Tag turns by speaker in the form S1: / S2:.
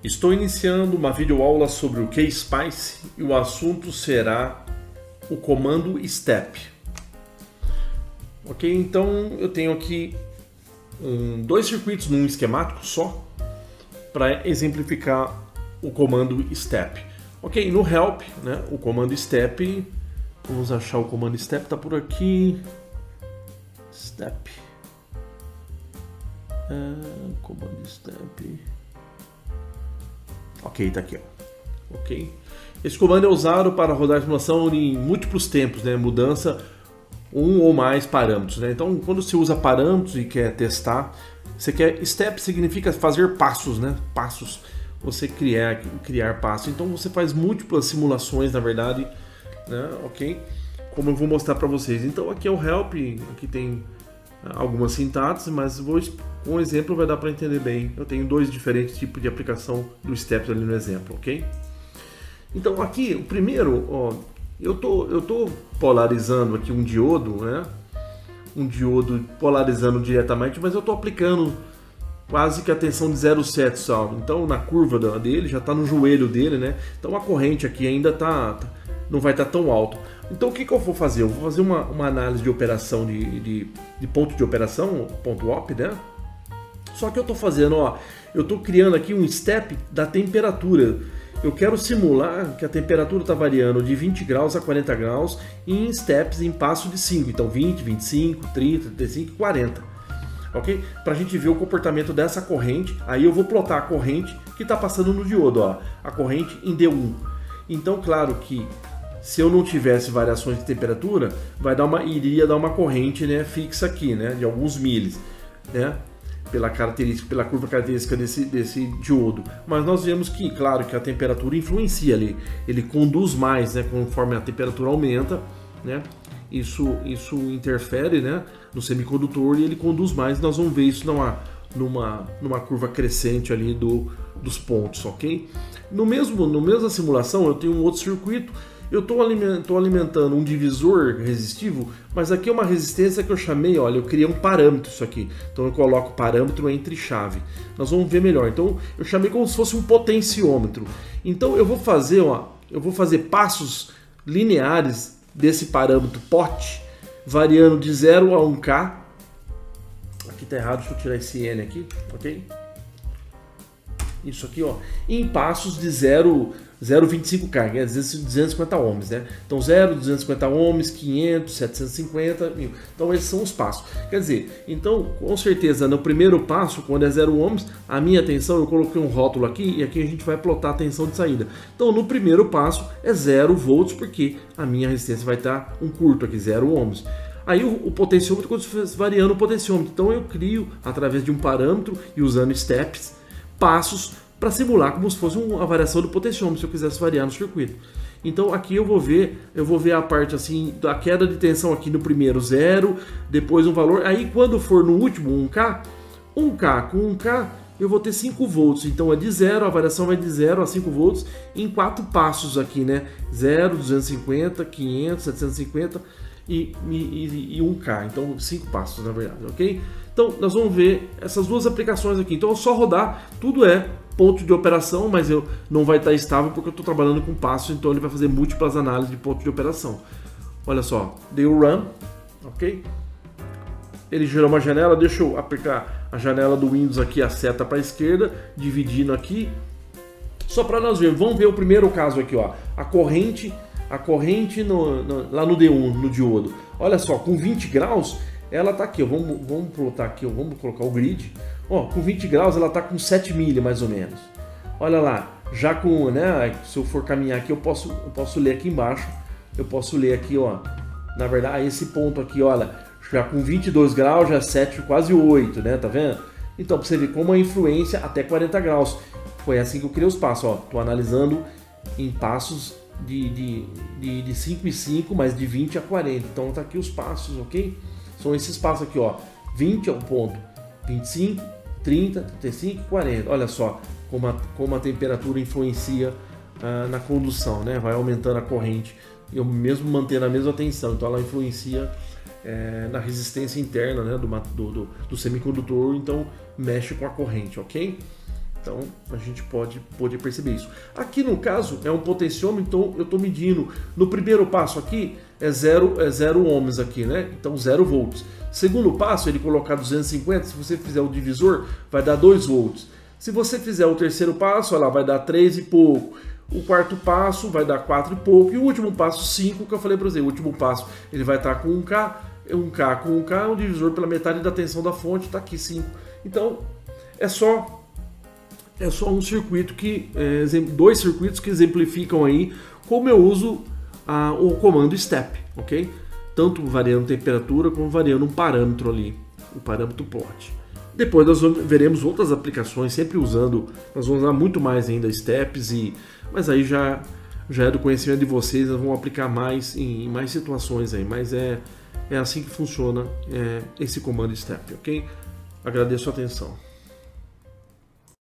S1: Estou iniciando uma videoaula sobre o KSpice e o assunto será o comando step. Ok, então eu tenho aqui dois circuitos num esquemático só para exemplificar o comando step. Ok, no help, né, o comando step, vamos achar o comando step, está por aqui. Step. Comando step. Ok, tá aqui, ó. Ok. Esse comando é usado para rodar a simulação em múltiplos tempos, né? Mudança um ou mais parâmetros, né? Então, quando você usa parâmetros e quer testar, você quer step significa fazer passos, né? Passos. Você criar passos. Então, você faz múltiplas simulações, na verdade, né? Ok? Como eu vou mostrar para vocês. Então, aqui é o help, aqui tem algumas sintaxes, mas com um exemplo vai dar para entender bem. Eu tenho dois diferentes tipos de aplicação do steps ali no exemplo, ok? Então aqui, o primeiro, ó, eu tô polarizando aqui um diodo, né? Um diodo polarizando diretamente, mas eu tô aplicando quase que a tensão de 0,7 só. Então na curva dele já está no joelho dele, né? Então a corrente aqui ainda não vai estar tão alto. Então o que eu vou fazer? Eu vou fazer uma análise de operação de ponto de operação, ponto op, né? Só que eu estou fazendo, ó, eu estou criando aqui um step da temperatura. Eu quero simular que a temperatura está variando de 20 graus a 40 graus em steps em passo de 5. Então 20, 25, 30, 35 e 40. Ok? Para a gente ver o comportamento dessa corrente, aí eu vou plotar a corrente que está passando no diodo, ó, a corrente em D1. Então, claro que se eu não tivesse variações de temperatura, iria dar uma corrente, né, fixa aqui, né, de alguns milis, né, pela curva característica desse diodo. Mas nós vemos que, claro, que a temperatura influencia ali, ele conduz mais, né, conforme a temperatura aumenta, né, isso interfere, né, no semicondutor e ele conduz mais. Nós vamos ver isso numa curva crescente ali dos pontos, ok? No mesma simulação eu tenho um outro circuito. Eu estou alimentando um divisor resistivo, mas aqui é uma resistência que eu chamei, olha, eu criei um parâmetro isso aqui. Então eu coloco parâmetro entre chave. Nós vamos ver melhor. Então eu chamei como se fosse um potenciômetro. Então eu vou fazer passos lineares desse parâmetro pot, variando de 0 a 1K. Aqui tá errado, deixa eu tirar esse N aqui, ok? Isso aqui, ó, em passos de 0,25K, quer dizer 250 ohms, né? Então 0, 250 ohms, 500, 750, 1000. Então esses são os passos. Quer dizer, então com certeza no primeiro passo, quando é 0 ohms, a minha tensão, eu coloquei um rótulo aqui e aqui a gente vai plotar a tensão de saída. Então no primeiro passo é 0 volts, porque a minha resistência vai estar um curto aqui, 0 ohms. Aí o potenciômetro, quando você variando o potenciômetro, então eu crio através de um parâmetro e usando steps, passos para simular como se fosse uma variação do potenciômetro, se eu quisesse variar no circuito. Então aqui eu vou ver a parte assim da queda de tensão aqui no primeiro 0, depois um valor, aí quando for no último 1K com 1K eu vou ter 5 volts, então é de 0, a variação vai de 0 a 5 volts em 4 passos aqui, né? 0, 250, 500, 750 e 1K, então 5 passos na verdade, ok? Então nós vamos ver essas duas aplicações aqui. Então é só rodar, tudo é ponto de operação, mas não vai estar estável porque eu estou trabalhando com passos, então ele vai fazer múltiplas análises de ponto de operação. Olha só, dei o run, ok? Ele gerou uma janela, deixa eu aplicar a janela do Windows aqui, a seta para a esquerda, dividindo aqui. Só para nós vermos, vamos ver o primeiro caso aqui, ó, a corrente lá no D1, no diodo. Olha só, com 20 graus, ela tá aqui, ó, vamos plotar aqui, ó, vamos colocar o grid. Ó, com 20 graus ela tá com 7 mili mais ou menos. Olha lá, já com, né, se eu for caminhar aqui, eu posso ler aqui embaixo. Eu posso ler aqui, ó, na verdade, esse ponto aqui, olha, já com 22 graus, já 7, quase 8, né, tá vendo? Então, pra você ver como a influência até 40 graus. Foi assim que eu criei os passos, ó, tô analisando em passos de 5 e 5, mas de 20 a 40. Então tá aqui os passos, ok? São esses passos aqui, ó, 20 é o ponto, 25, 30, 35 e 40. Olha só como a temperatura influencia na condução, né? Vai aumentando a corrente, eu mesmo mantendo a mesma tensão, então ela influencia na resistência interna, né, do semicondutor, então mexe com a corrente, ok? Então a gente pode perceber isso. Aqui no caso é um potenciômetro, então eu estou medindo. No primeiro passo aqui é 0 ohms aqui, né? Então 0 volts. Segundo passo, ele colocar 250, se você fizer o divisor, vai dar 2 volts. Se você fizer o terceiro passo, olha lá, vai dar 3 e pouco. O quarto passo vai dar 4 e pouco. E o último passo, 5, que eu falei para você. O último passo, ele vai estar com 1K. 1K com 1K é um divisor pela metade da tensão da fonte, está aqui 5. Então, é só um circuito que... dois circuitos que exemplificam aí como eu uso o comando STEP, ok? Tanto variando temperatura como variando um parâmetro ali, o parâmetro plot. Depois nós veremos outras aplicações, sempre usando, nós vamos usar muito mais ainda steps, mas aí já é do conhecimento de vocês, nós vamos aplicar mais em mais situações aí, mas é assim que funciona esse comando STEP, ok? Agradeço a atenção.